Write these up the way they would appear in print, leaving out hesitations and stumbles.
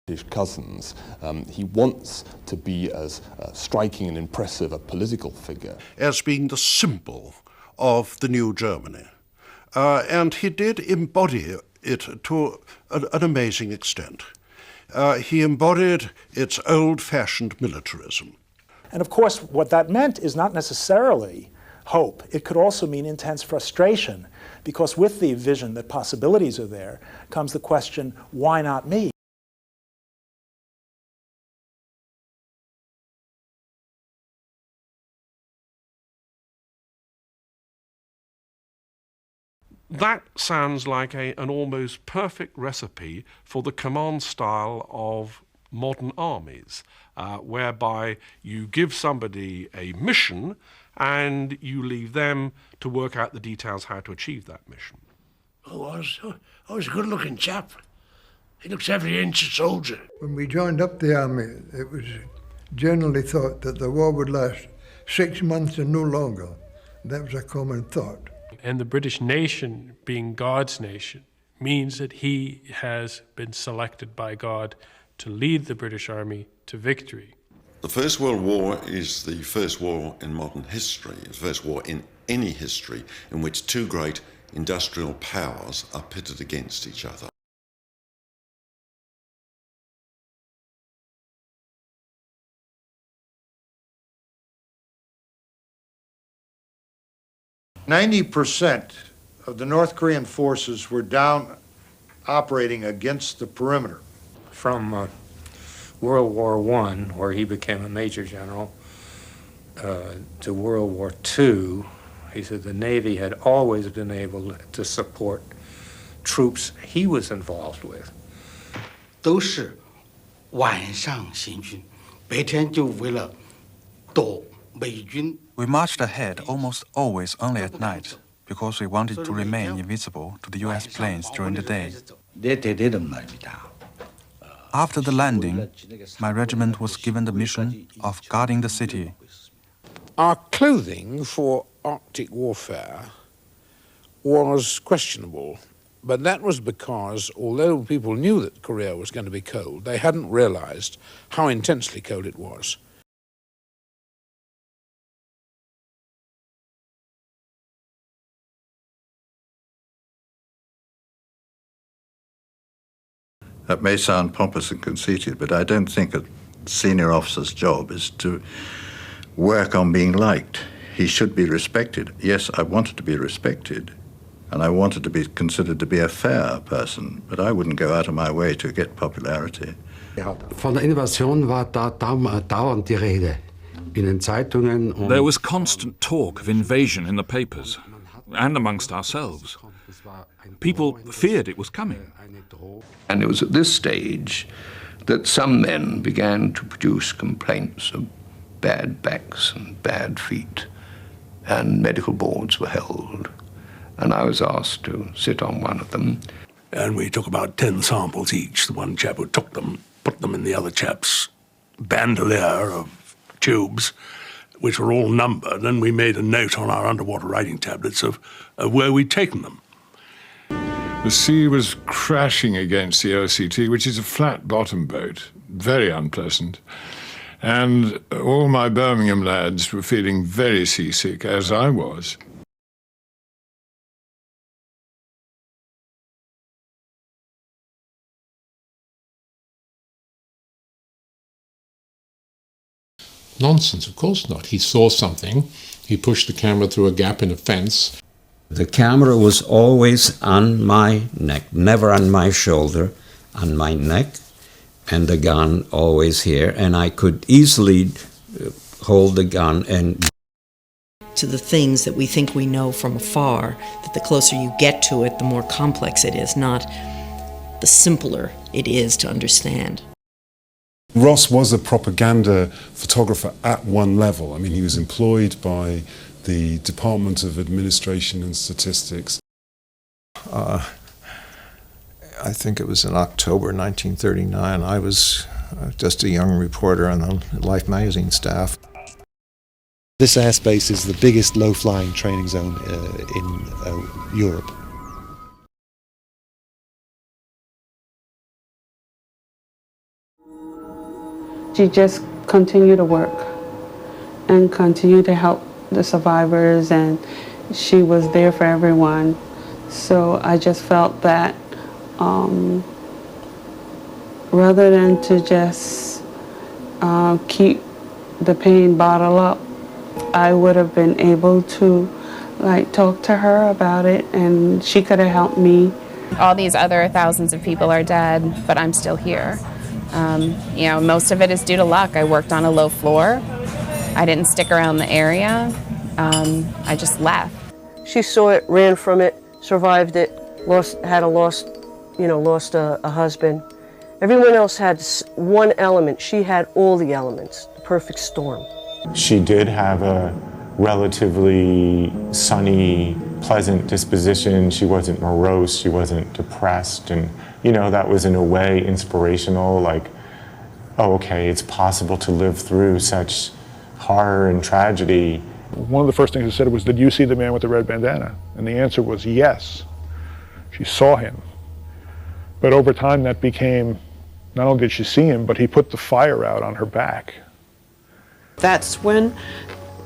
His cousins. He wants to be as striking and impressive a political figure as being the symbol of the new Germany. And he did embody it to an amazing extent. He embodied its old-fashioned militarism. And of course, what that meant is not necessarily hope. It could also mean intense frustration, because with the vision that possibilities are there comes the question, why not me? That sounds like an almost perfect recipe for the command style of modern armies, whereby you give somebody a mission and you leave them to work out the details how to achieve that mission. I was a good-looking chap. He looks every inch a soldier. When we joined up the army, it was generally thought that the war would last 6 months and no longer. That was a common thought. And the British nation, being God's nation, means that he has been selected by God to lead the British Army to victory. The First World War is the first war in modern history, the first war in any history in which two great industrial powers are pitted against each other. %90 of the North Korean forces were down operating against the perimeter. From World War I, where he became a major general, to World War II, he said the Navy had always been able to support troops he was involved with. 都是晚上行军，白天就为了躲美军。 We marched ahead almost always only at night, because we wanted to remain invisible to the US planes during the day. After the landing, my regiment was given the mission of guarding the city. Our clothing for Arctic warfare was questionable, but that was because, although people knew that Korea was going to be cold, they hadn't realized how intensely cold it was. That may sound pompous and conceited, but I don't think a senior officer's job is to work on being liked. He should be respected. Yes, I wanted to be respected, and I wanted to be considered to be a fair person, but I wouldn't go out of my way to get popularity. Von der Invasion war dauernd die Rede in den Zeitungen. There was constant talk of invasion in the papers and amongst ourselves. People feared it was coming. And it was at this stage that some men began to produce complaints of bad backs and bad feet, and medical boards were held. And I was asked to sit on one of them. And we took about 10 samples each. The one chap who took them put them in the other chap's bandolier of tubes, which were all numbered, and we made a note on our underwater writing tablets of where we'd taken them. The sea was crashing against the OCT, which is a flat-bottom boat, very unpleasant. And all my Birmingham lads were feeling very seasick, as I was. Nonsense, of course not. He saw something. He pushed the camera through a gap in a fence. The camera was always on my neck, never on my shoulder, on my neck, and the gun always here, and I could easily hold the gun and... To the things that we think we know from afar, that the closer you get to it, the more complex it is, not the simpler it is to understand. Ross was a propaganda photographer at one level. I mean, he was employed by the Department of Administration and Statistics. I think it was in October 1939. I was just a young reporter on the Life magazine staff. This airspace is the biggest low-flying training zone in Europe. She just continued to work and continued to help the survivors, and she was there for everyone. So I just felt that rather than to just keep the pain bottled up, I would have been able to talk to her about it, and she could have helped me. All these other thousands of people are dead, but I'm still here. You know, most of it is due to luck. I worked on a low floor. I didn't stick around the area. I just left. She saw it, ran from it, survived it, lost a husband. Everyone else had one element. She had all the elements, the perfect storm. She did have a relatively sunny, pleasant disposition. She wasn't morose, she wasn't depressed, and that was in a way inspirational, like, oh, okay, it's possible to live through such horror and tragedy. One of the first things I said was, did you see the man with the red bandana? And the answer was yes. She saw him. But over time that became, not only did she see him, but he put the fire out on her back. That's when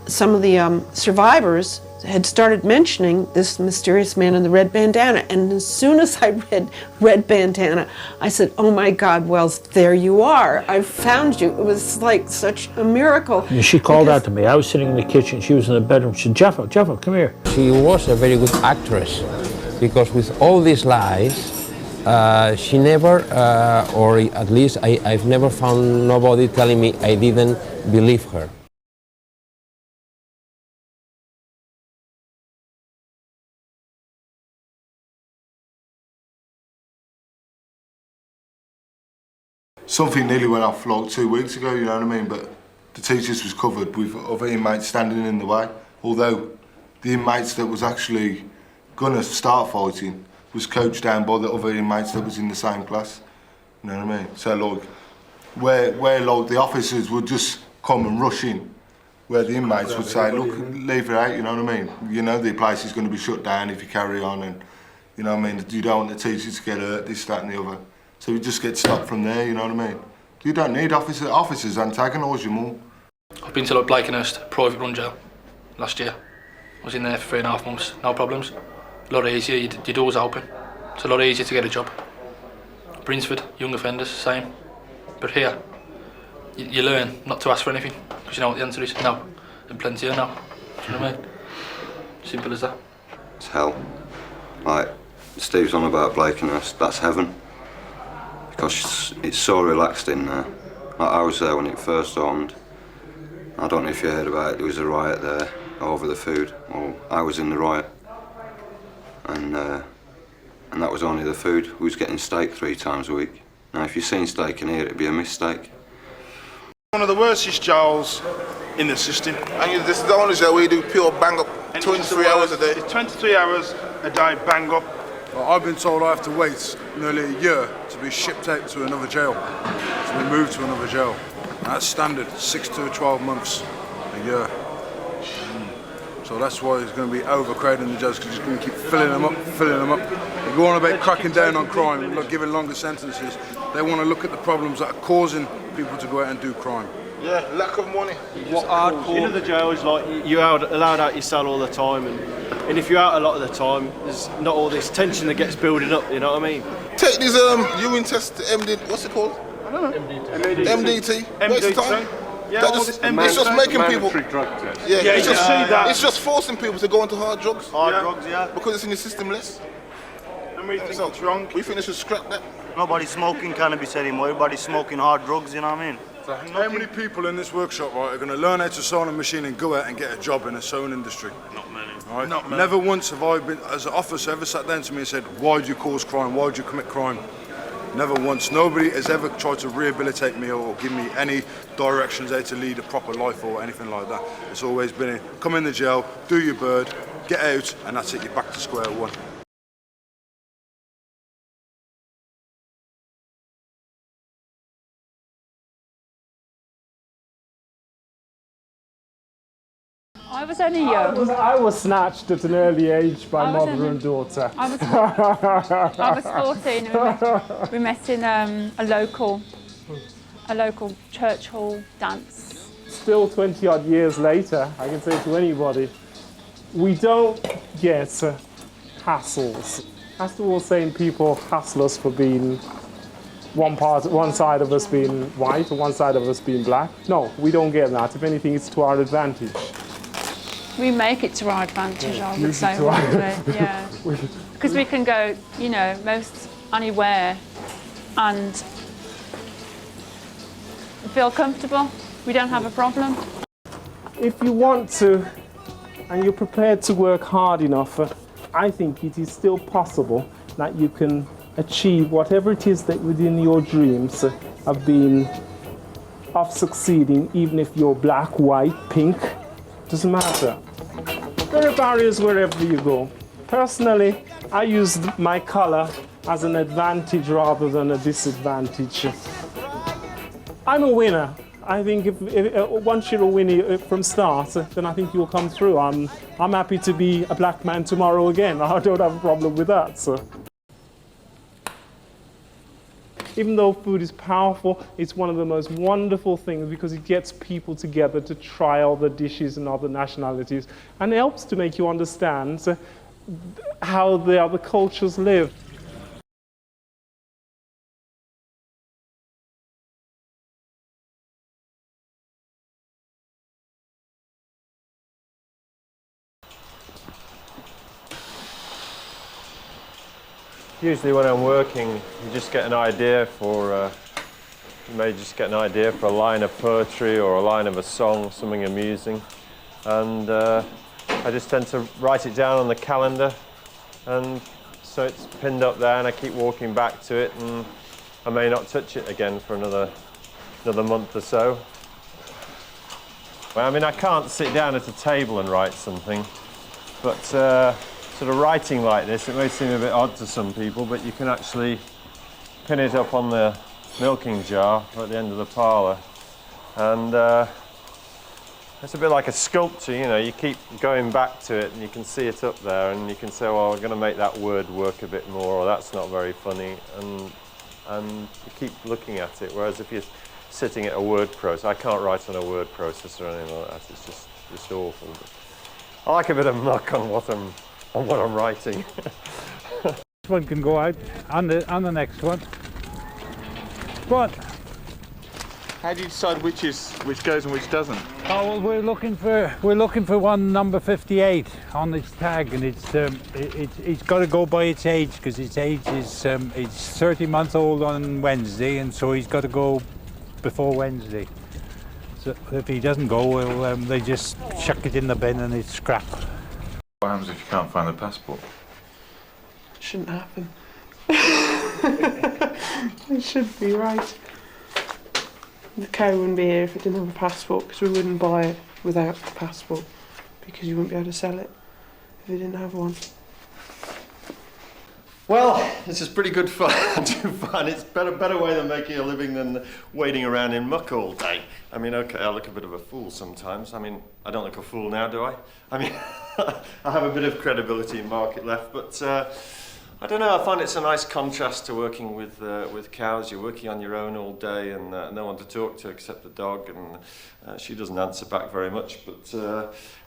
some of the survivors had started mentioning this mysterious man in the red bandana. And as soon as I read red bandana, I said, oh my God, Wells, there you are. I found you. It was like such a miracle. And she called out to me. I was sitting in the kitchen. She was in the bedroom. She said, Jeffo, come here. She was a very good actress, because with all these lies, she never, or at least I've never found nobody telling me I didn't believe her. Something nearly went off like 2 weeks ago, you know what I mean? But the teachers was covered with other inmates standing in the way. Although the inmates that was actually gonna start fighting was coached down by the other inmates that was in the same class. You know what I mean? So like, where like the officers would just come and rush in, where the inmates would say, look, leave it out, you know what I mean? You know the place is gonna be shut down if you carry on, and you know what I mean? You don't want the teachers to get hurt, this, that and the other. So we just get stopped from there, you know what I mean? You don't need officers antagonise you more. I've been to like Blakenhurst, private run jail, last year. I was in there for 3.5 months, no problems. A lot easier, your door's open. It's a lot easier to get a job. Brinsford, young offenders, same. But here, you learn not to ask for anything, because you know what the answer is, no. And plenty of no. Do you know what I mean? Simple as that. It's hell. Like, Steve's on about Blakenhurst, that's heaven. Because it's so relaxed in there. Like, I was there when it first opened. I don't know if you heard about it, there was a riot there over the food. Well, I was in the riot. And that was only the food. We was getting steak 3 times a week. Now, if you've seen steak in here, it'd be a mistake. One of the worstest jails in the system. And this is the only jail where you do pure bang up 23 hours a day. It's 23 hours a day, bang up. Well, I've been told I have to wait nearly a year to be shipped out to another jail, to be moved to another jail. And that's standard, 6 to 12 months a year. So that's why it's going to be overcrowded in the jails, because it's going to keep filling them up. They go on about cracking down on crime and giving longer sentences. They want to look at the problems that are causing people to go out and do crime. Yeah, lack of money. What hardcore? In the jail is like you're allowed out your cell all the time, and if you're out a lot of the time, there's not all this tension that gets building up. You know what I mean? Take these urine test, MD. What's it called? I don't know. MDT. Waste of time. Yeah, it's just making people. Drug test. Yeah, it's just it's just forcing people to go into hard drugs. Drugs, yeah. Because it's in the system less. And we think it's wrong. We think they should scrap that. Nobody's smoking cannabis anymore. Everybody's smoking hard drugs. You know what I mean? So how many people in this workshop, right, are going to learn how to sew on a machine and go out and get a job in a sewing industry? Not many. Right? Not many. Never once have I been, as an officer, ever sat down to me and said, why do you cause crime? Why do you commit crime? Never once. Nobody has ever tried to rehabilitate me or give me any directions how to lead a proper life or anything like that. It's always been, come in the jail, do your bird, get out, and that's it, you're back to square one. I was only young. I was snatched at an early age by mother and daughter. I was 14. We met in a local a local church hall dance. Still 20 odd years later, I can say to anybody, we don't get hassles. As to all saying people hassle us for being one side of us being white or one side of us being black. No, we don't get that. If anything, it's to our advantage. We make it to our advantage, I would say, yeah. Because we can go, you know, most anywhere and feel comfortable. We don't have a problem. If you want to, and you're prepared to work hard enough, I think it is still possible that you can achieve whatever it is that within your dreams of succeeding, even if you're black, white, pink, doesn't matter. There are barriers wherever you go. Personally, I use my color as an advantage rather than a disadvantage. I'm a winner. I think if once you're a winner from start, then I think you'll come through. I'm happy to be a black man tomorrow again. I don't have a problem with that. So. Even though food is powerful, it's one of the most wonderful things because it gets people together to try other dishes and other nationalities, and it helps to make you understand how the other cultures live. Usually when I'm working, you just get an idea for, you may just get an idea for a line of poetry or a line of a song, something amusing. And I just tend to write it down on the calendar, and so it's pinned up there and I keep walking back to it, and I may not touch it again for another month or so. Well, I mean, I can't sit down at a table and write something, but sort of writing like this, it may seem a bit odd to some people, but you can actually pin it up on the milking jar at the end of the parlour, and it's a bit like a sculpture, you know. You keep going back to it and you can see it up there, and you can say, well, we're going to make that word work a bit more, or that's not very funny, and you keep looking at it. Whereas if you're sitting at a word processor, I can't write on a word processor or anything like that, it's just awful. But I like a bit of muck on what I'm writing. This one can go out on the next one. What? How do you decide which goes and which doesn't? Oh well, we're looking for one number 58 on its tag, and it's got to go by its age, because its age is it's 30 months old on Wednesday, and so he's got to go before Wednesday. So if he doesn't go, well, they just chuck it in the bin and it's scrap. What happens if you can't find the passport? Shouldn't happen. It should be right. The cow wouldn't be here if it didn't have a passport, because we wouldn't buy it without a passport, because you wouldn't be able to sell it if it didn't have one. Well, this is pretty good fun. It's a better way than making a living than waiting around in muck all day. I mean, okay, I look a bit of a fool sometimes. I mean, I don't look a fool now, do I? I mean, I have a bit of credibility in market left, but I don't know, I find it's a nice contrast to working with cows. You're working on your own all day, and no one to talk to except the dog, and she doesn't answer back very much. But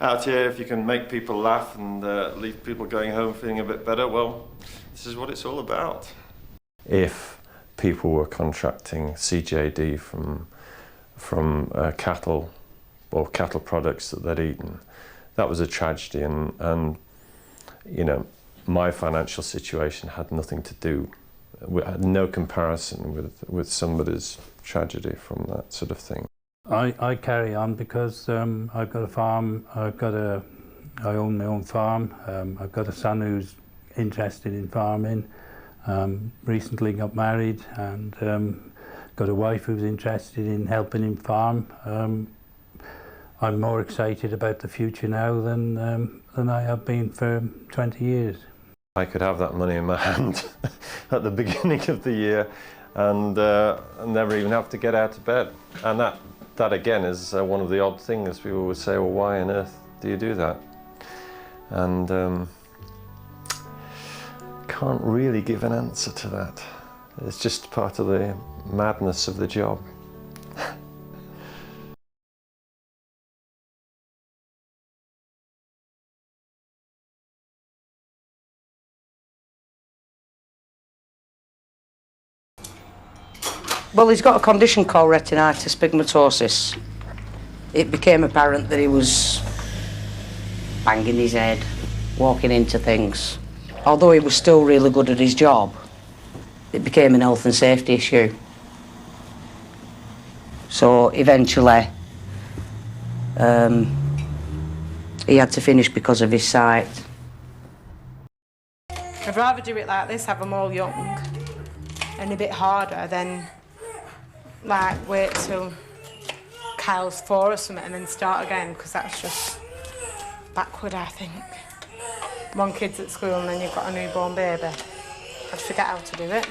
out here, if you can make people laugh and leave people going home feeling a bit better, well, this is what it's all about. If people were contracting CJD from cattle or cattle products that they'd eaten, that was a tragedy, and you know, my financial situation had nothing to do, had no comparison with somebody's tragedy from that sort of thing. I carry on because I've got a farm. I own my own farm. I've got a son who's interested in farming. Recently got married, and got a wife who's interested in helping him farm. I'm more excited about the future now than I have been for 20 years. I could have that money in my hand at the beginning of the year and never even have to get out of bed. And that again is one of the odd things. People would say, well, why on earth do you do that? And can't really give an answer to that. It's just part of the madness of the job. Well, he's got a condition called retinitis pigmentosus. It became apparent that he was banging his head, walking into things. Although he was still really good at his job, it became an health and safety issue. So eventually, he had to finish because of his sight. I'd rather do it like this, have them all young and a bit harder than like wait till Kyle's 4 or something and then start again, because that's just backward, I think. One kid's at school and then you've got a newborn baby. I'd forget how to do it.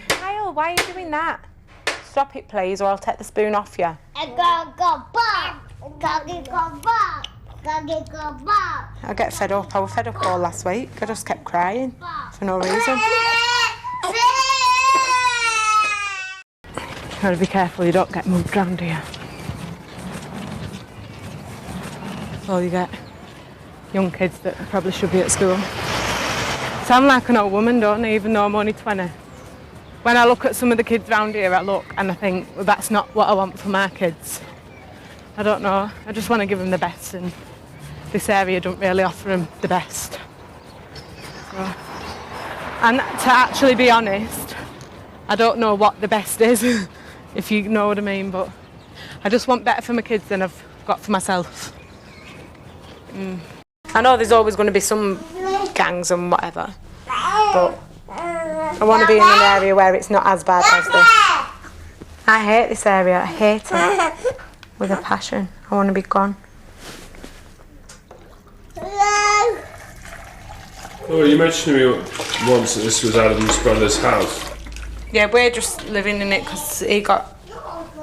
Kyle, why are you doing that? Stop it, please, or I'll take the spoon off you. I get fed up. I was fed up all last week. I just kept crying for no reason. Gotta be careful you don't get moved round here. So you get young kids that probably should be at school. Sound like an old woman, don't I, even though I'm only 20. When I look at some of the kids round here, I look and I think, well, that's not what I want for my kids. I don't know. I just want to give them the best, and this area don't really offer them the best. So, and to actually be honest, I don't know what the best is, if you know what I mean, but I just want better for my kids than I've got for myself. I know there's always going to be some gangs and whatever, but I want to be in an area where it's not as bad as this. I hate this area. I hate it with a passion. I want to be gone. Oh, you mentioned to me once that this was Adam's brother's house. Yeah, we're just living in it because he got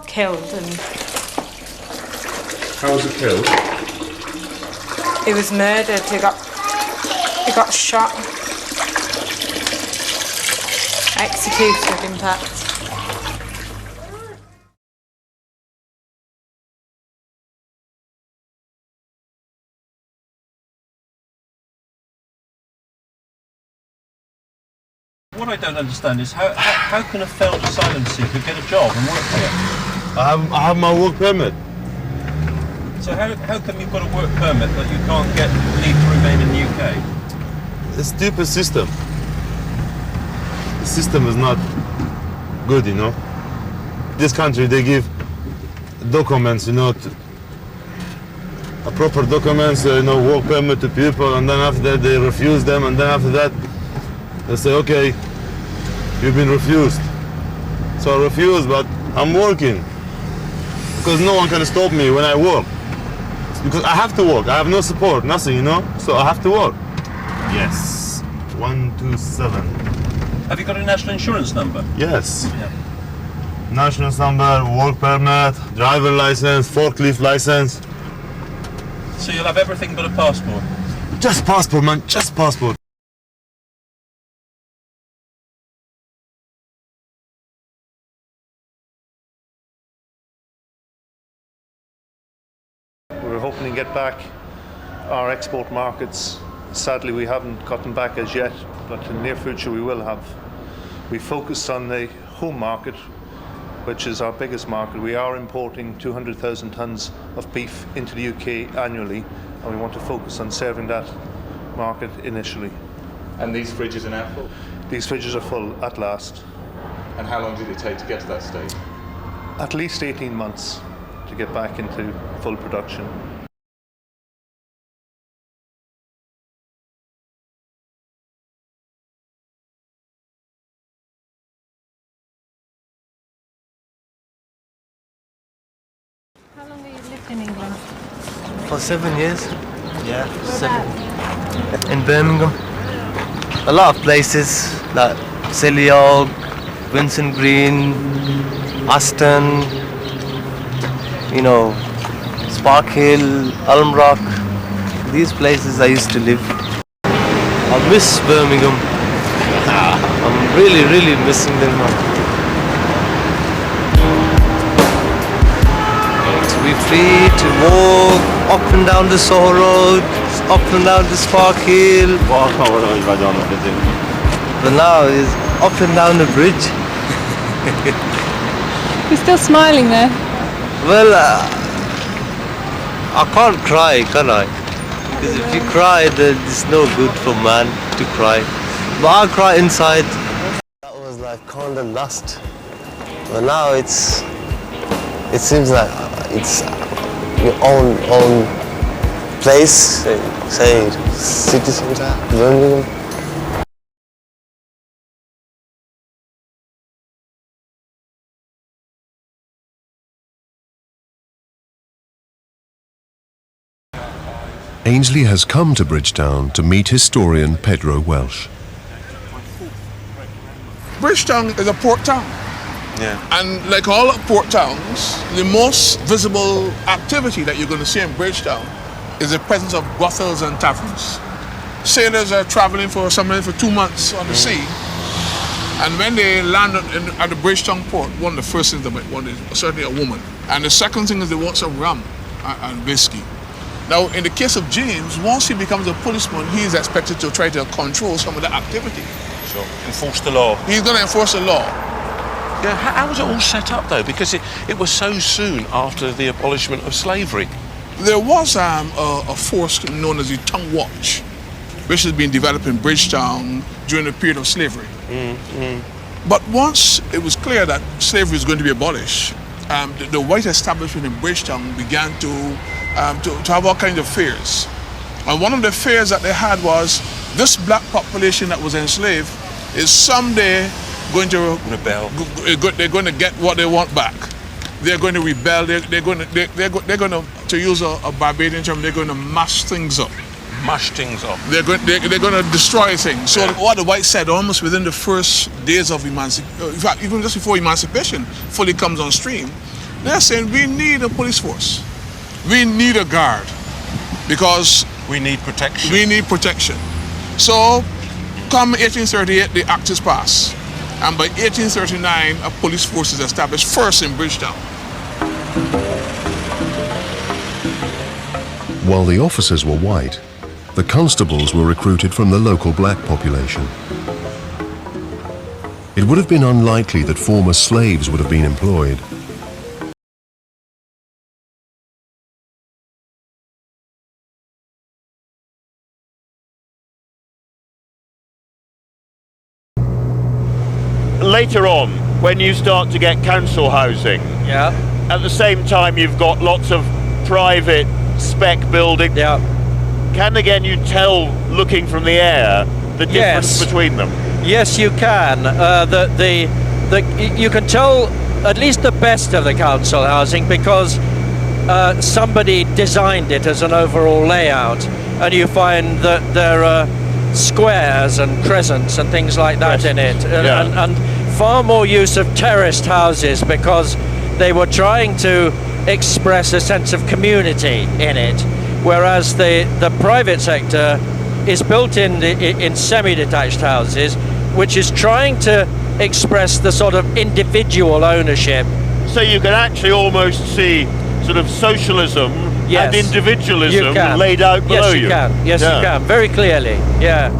killed and... How was he killed? He was murdered. He got shot. Executed, in fact. What I don't understand is how can a failed asylum seeker get a job and work here? I have my work permit. So how come you've got a work permit but you can't get leave to remain in the UK? It's a stupid system. The system is not good, you know. This country, they give documents, you know, a proper documents, you know, work permit to people, and then after that they refuse them, and then after that they say, okay, you've been refused. So I refuse, but I'm working because no one can stop me when I work. Because I have to work. I have no support, nothing, you know. So I have to work. Yes. 127. Have you got a national insurance number? Yes. Yeah. National number, work permit, driver license, forklift license. So you'll have everything but a passport? Just passport, man. Just passport. We're hoping to get back our export markets. Sadly, we haven't gotten back as yet, but in the near future we will have. We focus on the home market, which is our biggest market. We are importing 200,000 tonnes of beef into the UK annually, and we want to focus on serving that market initially. And these fridges are now full? These fridges are full at last. And how long did it take to get to that stage? At least 18 months to get back into full production. How long have you lived in England? For 7 years. Yeah, 7. In Birmingham. A lot of places like Selyogue, Vincent Green, Aston, you know, Spark Hill, Elm Rock. These places I used to live. I miss Birmingham. I'm really, really missing them now. To be free to walk up and down the Soho Road, up and down the Spark Hill. But now it's up and down the bridge. You're still smiling there. Well, I can't cry, can I? Because if you cry, then it's no good for man to cry. But I cry inside. That was like kind of lust. But now it seems like it's your own place, say city center, Birmingham. Ainsley has come to Bridgetown to meet historian Pedro Welsh. Bridgetown is a port town. Yeah. And like all port towns, the most visible activity that you're going to see in Bridgetown is the presence of brothels and taverns. Sailors are traveling somewhere for 2 months on the sea, and when they land at the Bridgetown port, one of the first things they might want is certainly a woman. And the second thing is they want some rum and whiskey. Now, in the case of James, once he becomes a policeman, he is expected to try to control some of the activity. Sure. Enforce the law. He's going to enforce the law. Yeah, how was it all set up though? Because it was so soon after the abolishment of slavery. There was a force known as the Tongue Watch, which has been developed in Bridgetown during the period of slavery. But once it was clear that slavery was going to be abolished, the white establishment in Bridgetown began to have all kinds of fears. And one of the fears that they had was this black population that was enslaved is someday going to rebel. They're going to get what they want back. They're going to rebel. They're going to use a Barbadian term, they're going to mash things up. Mash things up. They're going to destroy things. So what the whites said almost within the first days of emancipation, in fact, even just before emancipation fully comes on stream, they're saying we need a police force. We need a guard because we need protection. We need protection. So, come 1838, the Act is passed, and by 1839, a police force is established first in Bridgetown. While the officers were white, the constables were recruited from the local black population. It would have been unlikely that former slaves would have been employed. Later on, when you start to get council housing, at the same time you've got lots of private spec building. Can again you tell, looking from the air, the difference between them? Yes, you can. You can tell at least the best of the council housing because somebody designed it as an overall layout, and you find that there are squares and crescents and things like that in it, and far more use of terraced houses because they were trying to express a sense of community in it, whereas the private sector is built in semi-detached houses, which is trying to express the sort of individual ownership. So you can actually almost see sort of socialism and individualism laid out below you. Yes, you can, very clearly, yeah.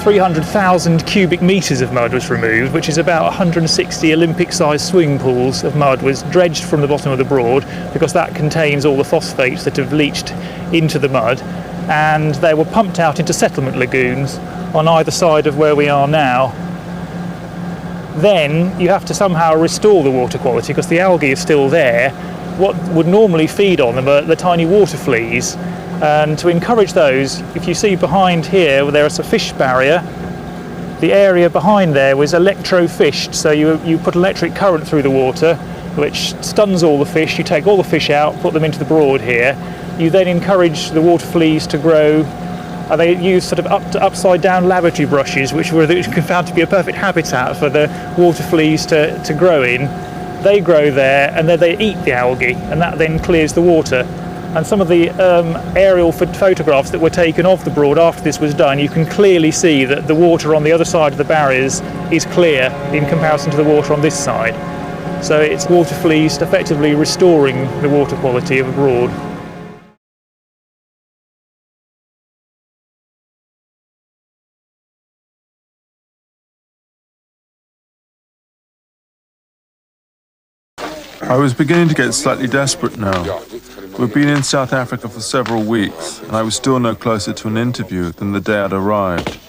$300,000 cubic metres of mud was removed, which is about 160 Olympic-sized swimming pools of mud was dredged from the bottom of the Broad because that contains all the phosphates that have leached into the mud, and they were pumped out into settlement lagoons on either side of where we are now. Then you have to somehow restore the water quality because the algae is still there. What would normally feed on them are the tiny water fleas. And to encourage those, if you see behind here, there is a fish barrier. The area behind there was electro-fished, so you put electric current through the water, which stuns all the fish. You take all the fish out, put them into the Broad here. You then encourage the water fleas to grow. They use sort of upside down lavatory brushes, which were found to be a perfect habitat for the water fleas to grow in. They grow there, and then they eat the algae, and that then clears the water. And some of the aerial photographs that were taken of the Broad after this was done, you can clearly see that the water on the other side of the barriers is clear in comparison to the water on this side. So it's water fleas effectively restoring the water quality of the Broad. I was beginning to get slightly desperate now. We'd been in South Africa for several weeks, and I was still no closer to an interview than the day I'd arrived.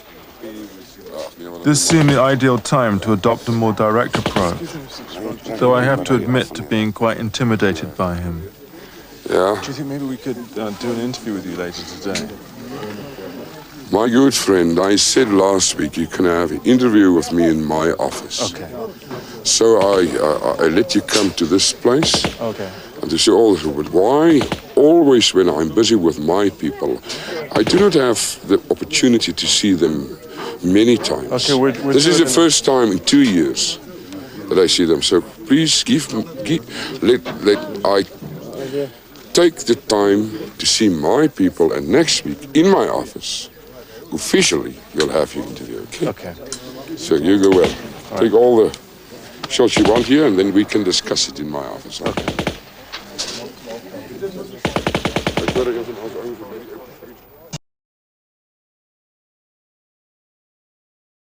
This seemed the ideal time to adopt a more direct approach, though I have to admit to being quite intimidated by him. Yeah. Do you think maybe we could do an interview with you later today? My good friend, I said last week you can have an interview with me in my office. Okay. So I let you come to this place. Okay. And to say all this, but why always when I'm busy with my people, I do not have the opportunity to see them many times. Okay, this is the first time in 2 years that I see them. So please let I take the time to see my people, and next week in my office, officially, you'll have your interview. Okay. Okay. So you go well. Take all the shots you want here, and then we can discuss it in my office. Okay.